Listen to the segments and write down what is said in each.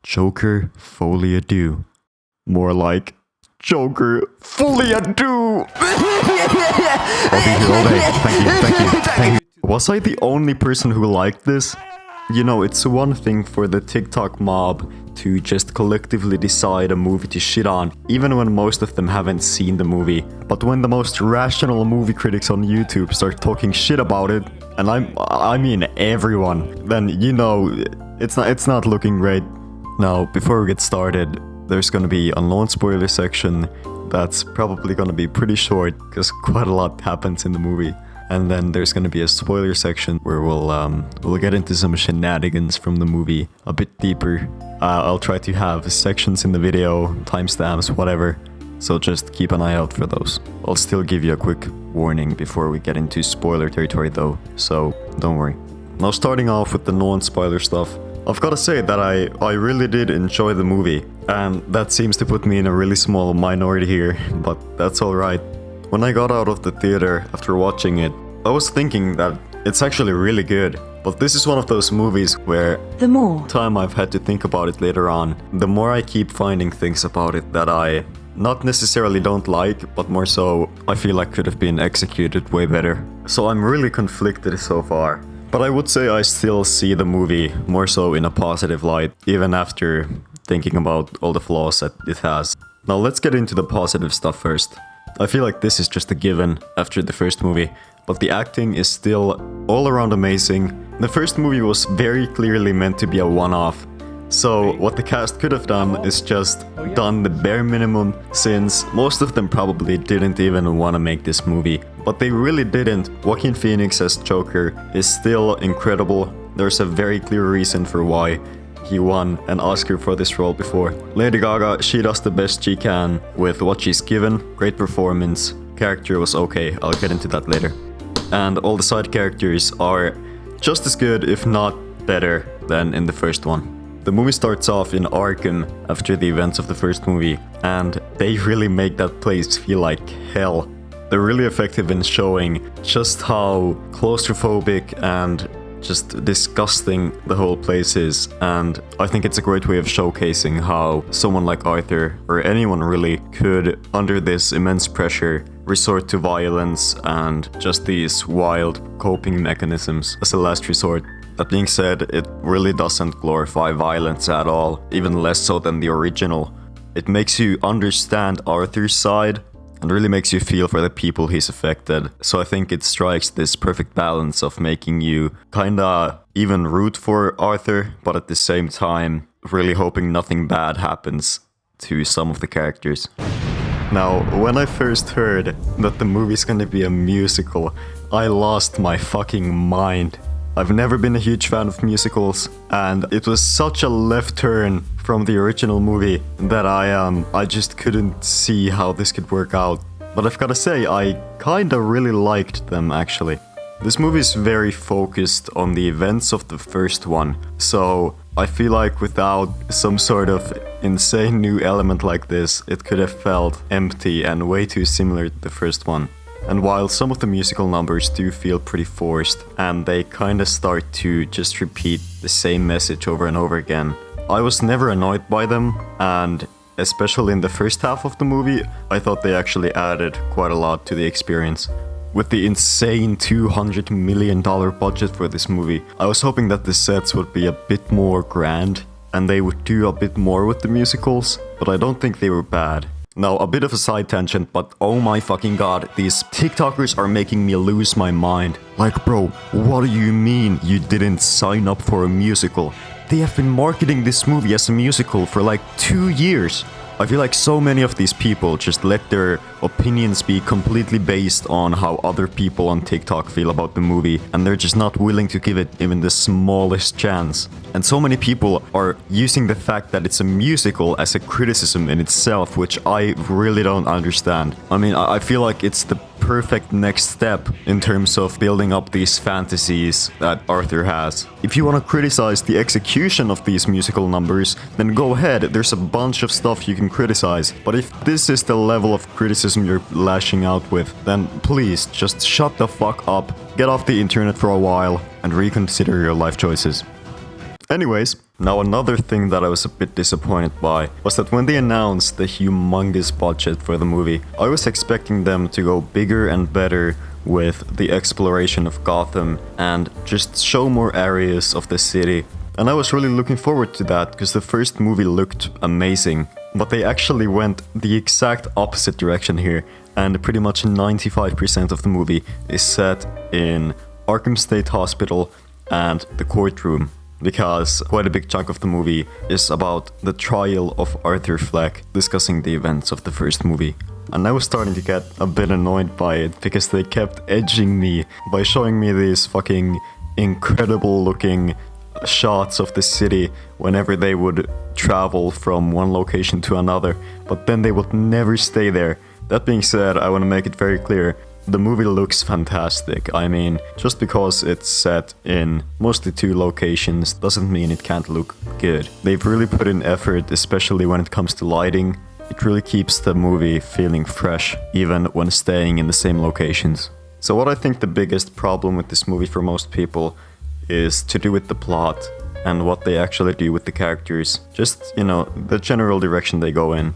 Joker fully ado. More like Joker fully ado. I'll be here all day. Thank you. Was I the only person who liked this? You know, it's one thing for the TikTok mob to just collectively decide a movie to shit on, even when most of them haven't seen the movie. But when the most rational movie critics on YouTube start talking shit about it, and I mean everyone, then you know it's not looking great. Now, before we get started, there's gonna be a non-spoiler section that's probably gonna be pretty short because quite a lot happens in the movie. And then there's gonna be a spoiler section where we'll get into some shenanigans from the movie a bit deeper. I'll try to have sections in the video, timestamps, whatever. So just keep an eye out for those. I'll still give you a quick warning before we get into spoiler territory though, so don't worry. Now starting off with the non-spoiler stuff, I've gotta say that I really did enjoy the movie, and that seems to put me in a really small minority here, but that's alright. When I got out of the theater after watching it, I was thinking that it's actually really good, but this is one of those movies where the more time I've had to think about it later on, the more I keep finding things about it that I not necessarily don't like, but more so I feel like could have been executed way better. So I'm really conflicted so far. But I would say I still see the movie more so in a positive light, even after thinking about all the flaws that it has. Now let's get into the positive stuff first. I feel like this is just a given after the first movie, but the acting is still all around amazing. The first movie was very clearly meant to be a one-off. So what the cast could have done is just done the bare minimum, since most of them probably didn't even want to make this movie. But they really didn't. Joaquin Phoenix as Joker is still incredible. There's a very clear reason for why he won an Oscar for this role before. Lady Gaga, she does the best she can with what she's given. Great performance. Character was okay, I'll get into that later. And all the side characters are just as good, if not better, than in the first one. The movie starts off in Arkham after the events of the first movie, and they really make that place feel like hell. They're really effective in showing just how claustrophobic and just disgusting the whole place is, and I think it's a great way of showcasing how someone like Arthur, or anyone really, could, under this immense pressure, resort to violence and just these wild coping mechanisms as a last resort. That being said, it really doesn't glorify violence at all, even less so than the original. It makes you understand Arthur's side, and really makes you feel for the people he's affected. So I think it strikes this perfect balance of making you kinda even root for Arthur, but at the same time, really hoping nothing bad happens to some of the characters. Now, when I first heard that the movie's gonna be a musical, I lost my fucking mind. I've never been a huge fan of musicals, and it was such a left turn from the original movie that I just couldn't see how this could work out. But I've gotta say, I kinda really liked them actually. This movie is very focused on the events of the first one, so I feel like without some sort of insane new element like this, it could have felt empty and way too similar to the first one. And while some of the musical numbers do feel pretty forced, and they kinda start to just repeat the same message over and over again, I was never annoyed by them, and especially in the first half of the movie, I thought they actually added quite a lot to the experience. With the insane $200 million budget for this movie, I was hoping that the sets would be a bit more grand, and they would do a bit more with the musicals, but I don't think they were bad. Now, a bit of a side tangent, but oh my fucking god, these TikTokers are making me lose my mind. Like, bro, what do you mean you didn't sign up for a musical? They have been marketing this movie as a musical for like 2 years. I feel like so many of these people just let their opinions be completely based on how other people on TikTok feel about the movie, and they're just not willing to give it even the smallest chance. And so many people are using the fact that it's a musical as a criticism in itself, which I really don't understand. I mean, I feel like it's the perfect next step in terms of building up these fantasies that Arthur has. If you want to criticize the execution of these musical numbers, then go ahead, there's a bunch of stuff you can criticize. But if this is the level of criticism you're lashing out with, then please just shut the fuck up, get off the internet for a while, and reconsider your life choices. Anyways, Now, another thing that I was a bit disappointed by was that when they announced the humongous budget for the movie, I was expecting them to go bigger and better with the exploration of Gotham and just show more areas of the city. And I was really looking forward to that because the first movie looked amazing. But they actually went the exact opposite direction here, and pretty much 95% of the movie is set in Arkham State Hospital and the courtroom. Because quite a big chunk of the movie is about the trial of Arthur Fleck, discussing the events of the first movie. And I was starting to get a bit annoyed by it because they kept edging me by showing me these fucking incredible looking shots of the city whenever they would travel from one location to another, but then they would never stay there. That being said, I want to make it very clear, the movie looks fantastic. I mean, just because it's set in mostly 2 locations doesn't mean it can't look good. They've really put in effort, especially when it comes to lighting. It really keeps the movie feeling fresh, even when staying in the same locations. So what I think the biggest problem with this movie for most people is to do with the plot and what they actually do with the characters. Just, the general direction they go in.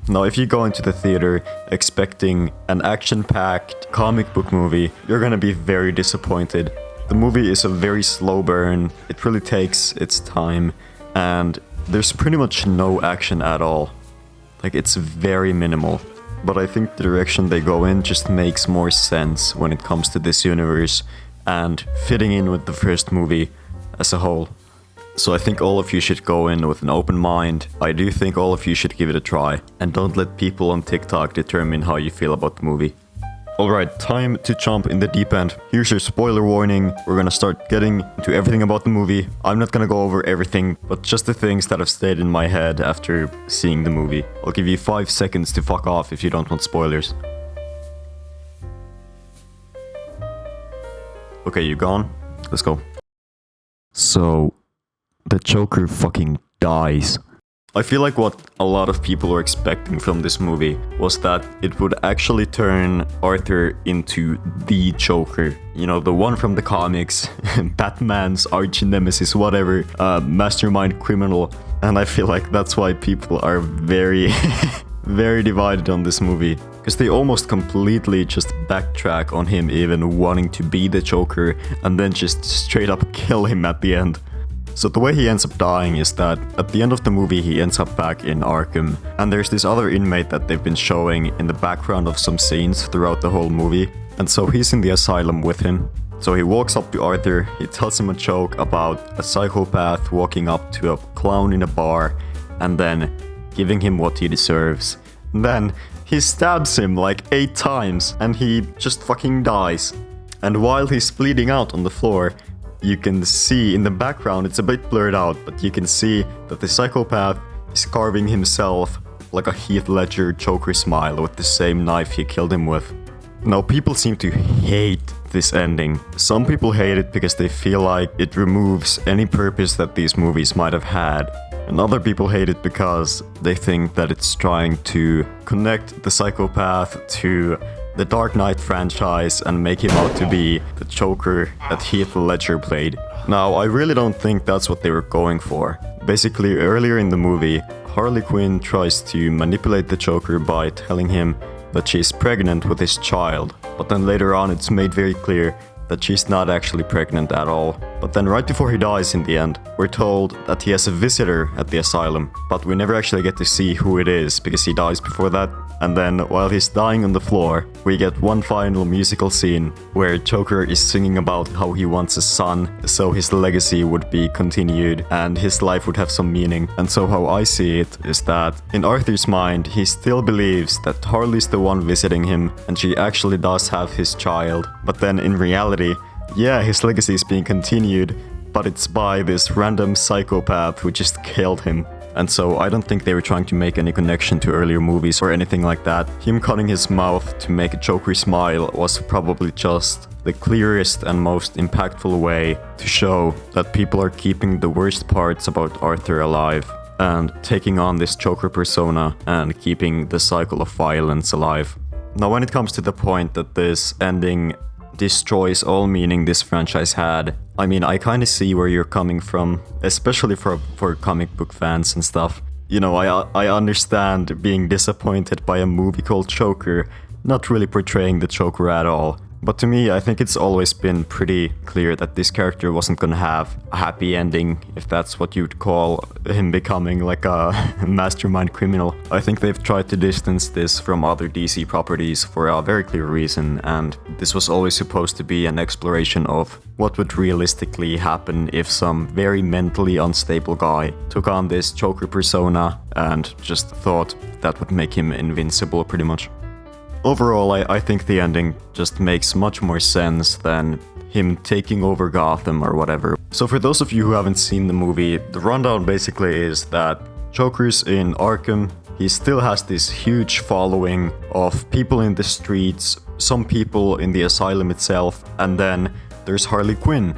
Now, if you go into the theater expecting an action-packed comic book movie, you're gonna be very disappointed. The movie is a very slow burn, it really takes its time, and there's pretty much no action at all. Like, it's very minimal. But I think the direction they go in just makes more sense when it comes to this universe and fitting in with the first movie as a whole. So I think all of you should go in with an open mind. I do think all of you should give it a try. And don't let people on TikTok determine how you feel about the movie. Alright, time to jump in the deep end. Here's your spoiler warning. We're gonna start getting into everything about the movie. I'm not gonna go over everything, but just the things that have stayed in my head after seeing the movie. I'll give you 5 seconds to fuck off if you don't want spoilers. Okay, you gone? Let's go. So, the Joker fucking dies. I feel like what a lot of people were expecting from this movie was that it would actually turn Arthur into the Joker. The one from the comics, Batman's arch nemesis, whatever, mastermind criminal. And I feel like that's why people are very, very divided on this movie. Because they almost completely just backtrack on him even wanting to be the Joker and then just straight up kill him at the end. So the way he ends up dying is that at the end of the movie he ends up back in Arkham, and there's this other inmate that they've been showing in the background of some scenes throughout the whole movie, and so he's in the asylum with him. So he walks up to Arthur, he tells him a joke about a psychopath walking up to a clown in a bar and then giving him what he deserves. And then he stabs him like 8 times and he just fucking dies. And while he's bleeding out on the floor, you can see in the background, it's a bit blurred out, but you can see that the psychopath is carving himself like a Heath Ledger Joker smile with the same knife he killed him with. Now, people seem to hate this ending. Some people hate it because they feel like it removes any purpose that these movies might have had. And other people hate it because they think that it's trying to connect the psychopath to the Dark Knight franchise and make him out to be the Joker that Heath Ledger played. Now, I really don't think that's what they were going for. Basically, earlier in the movie, Harley Quinn tries to manipulate the Joker by telling him that she's pregnant with his child. But then later on it's made very clear that she's not actually pregnant at all. But then right before he dies in the end, we're told that he has a visitor at the asylum, but we never actually get to see who it is because he dies before that. And then while he's dying on the floor, we get one final musical scene where Joker is singing about how he wants a son, so his legacy would be continued and his life would have some meaning. And so how I see it is that in Arthur's mind, he still believes that Harley's the one visiting him and she actually does have his child. But then in reality, yeah, his legacy is being continued, but it's by this random psychopath who just killed him. And so I don't think they were trying to make any connection to earlier movies or anything like that. Him cutting his mouth to make a Joker smile was probably just the clearest and most impactful way to show that people are keeping the worst parts about Arthur alive and taking on this Joker persona and keeping the cycle of violence alive. Now, when it comes to the point that this ending destroys all meaning this franchise had. I mean, I kind of see where you're coming from, especially for comic book fans and stuff. You know, I understand being disappointed by a movie called Joker, not really portraying the Joker at all. But to me, I think it's always been pretty clear that this character wasn't gonna have a happy ending, if that's what you'd call him becoming like a mastermind criminal. I think they've tried to distance this from other DC properties for a very clear reason, and this was always supposed to be an exploration of what would realistically happen if some very mentally unstable guy took on this Joker persona and just thought that would make him invincible pretty much. Overall, I think the ending just makes much more sense than him taking over Gotham or whatever. So for those of you who haven't seen the movie, the rundown basically is that Joker's in Arkham. He still has this huge following of people in the streets, some people in the asylum itself, and then there's Harley Quinn,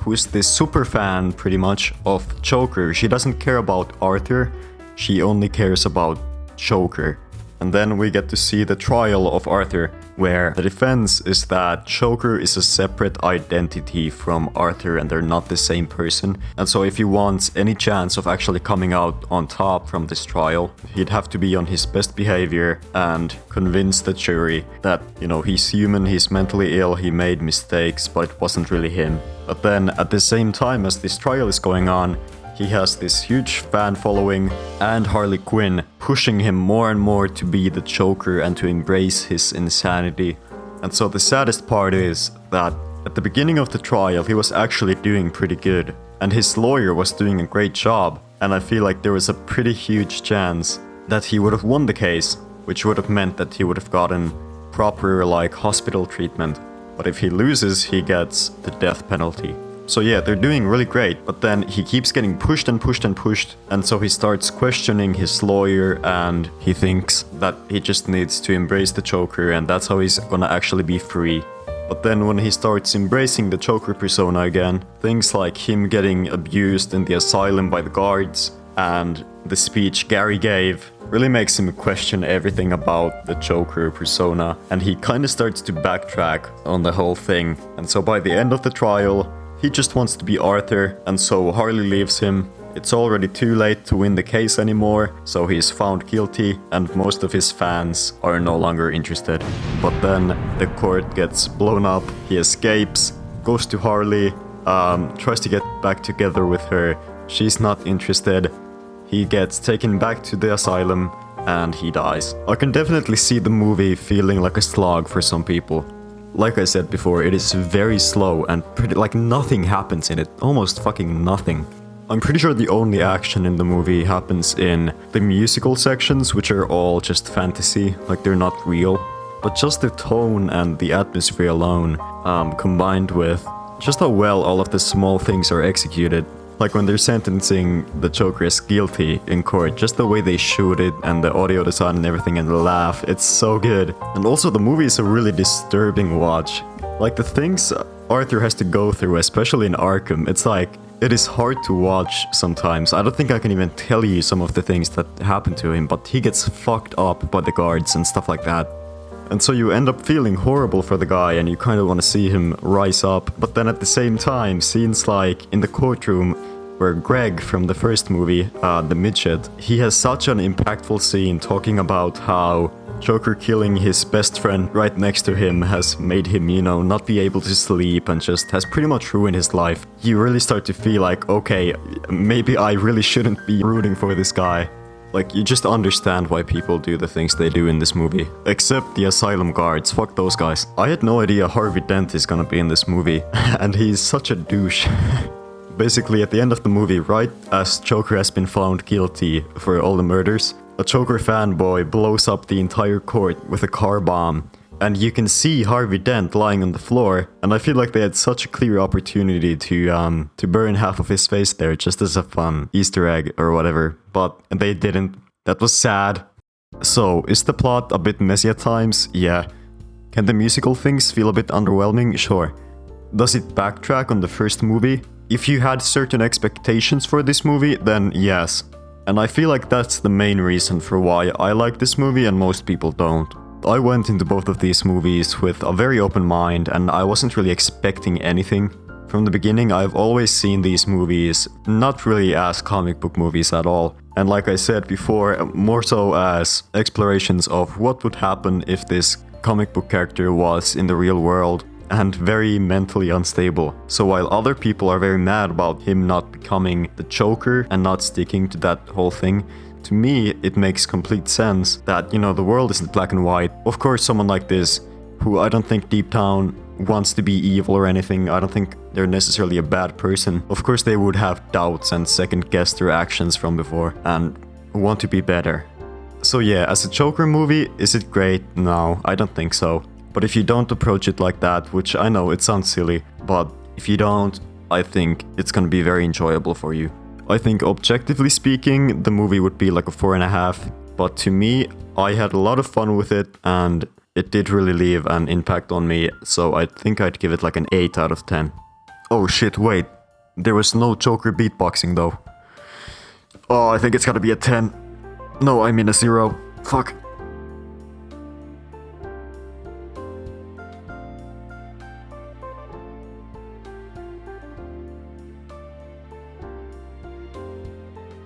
who's this super fan pretty much of Joker. She doesn't care about Arthur, she only cares about Joker. And then we get to see the trial of Arthur, where the defense is that Joker is a separate identity from Arthur and they're not the same person. And so if he wants any chance of actually coming out on top from this trial, he'd have to be on his best behavior and convince the jury that, you know, he's human, he's mentally ill, he made mistakes, but it wasn't really him. But then at the same time as this trial is going on, he has this huge fan following and Harley Quinn pushing him more and more to be the Joker and to embrace his insanity. And so the saddest part is that at the beginning of the trial he was actually doing pretty good and his lawyer was doing a great job, and I feel like there was a pretty huge chance that he would have won the case, which would have meant that he would have gotten proper like hospital treatment. But if he loses, he gets the death penalty. So yeah, they're doing really great, but then he keeps getting pushed and pushed and pushed, and so he starts questioning his lawyer and he thinks that he just needs to embrace the Joker and that's how he's gonna actually be free. But then when he starts embracing the Joker persona again, things like him getting abused in the asylum by the guards and the speech Gary gave really makes him question everything about the Joker persona, and he kinda starts to backtrack on the whole thing. And so by the end of the trial, he just wants to be Arthur, and so Harley leaves him. It's already too late to win the case anymore, so he's found guilty, and most of his fans are no longer interested. But then the court gets blown up, he escapes, goes to Harley, tries to get back together with her. She's not interested. He gets taken back to the asylum, and he dies. I can definitely see the movie feeling like a slog for some people. Like I said before, it is very slow and pretty like nothing happens in it, almost fucking nothing. I'm pretty sure the only action in the movie happens in the musical sections, which are all just fantasy, like they're not real. But just the tone and the atmosphere alone, combined with just how well all of the small things are executed. Like when they're sentencing the Joker as guilty in court, just the way they shoot it and the audio design and everything and the laugh, it's so good. And also the movie is a really disturbing watch. Like the things Arthur has to go through, especially in Arkham, it's like, it is hard to watch sometimes. I don't think I can even tell you some of the things that happen to him, but he gets fucked up by the guards and stuff like that. And so you end up feeling horrible for the guy and you kind of want to see him rise up. But then at the same time, scenes like in the courtroom where Greg from the first movie, the midget, he has such an impactful scene talking about how Joker killing his best friend right next to him has made him, you know, not be able to sleep and just has pretty much ruined his life. You really start to feel like, okay, maybe I really shouldn't be rooting for this guy. Like, you just understand why people do the things they do in this movie. Except the asylum guards, fuck those guys. I had no idea Harvey Dent is gonna be in this movie, and he's such a douche. Basically, at the end of the movie, right as Joker has been found guilty for all the murders, a Joker fanboy blows up the entire court with a car bomb. And you can see Harvey Dent lying on the floor, and I feel like they had such a clear opportunity to burn half of his face there just as a fun Easter egg or whatever, but they didn't. That was sad. So, is the plot a bit messy at times? Yeah. Can the musical things feel a bit underwhelming? Sure. Does it backtrack on the first movie? If you had certain expectations for this movie, then yes. And I feel like that's the main reason for why I like this movie and most people don't. I went into both of these movies with a very open mind and I wasn't really expecting anything. From the beginning, I've always seen these movies not really as comic book movies at all. And like I said before, more so as explorations of what would happen if this comic book character was in the real world and very mentally unstable. So while other people are very mad about him not becoming the Joker and not sticking to that whole thing, to me it makes complete sense that, you know, the world isn't black and white. Of course, someone like this, who I don't think deep down wants to be evil or anything, I don't think they're necessarily a bad person. Of course they would have doubts and second guess their actions from before and want to be better. So yeah, as a Joker movie, is it great? No, I don't think so. But if you don't approach it like that, which I know it sounds silly, but if you don't, I think it's gonna be very enjoyable for you. I think objectively speaking, the movie would be like a 4.5, but to me, I had a lot of fun with it and it did really leave an impact on me, so I think I'd give it like an 8 out of 10. Oh shit, wait. There was no Joker beatboxing though. Oh, I think it's gotta be a 10. No, I mean a 0. Fuck.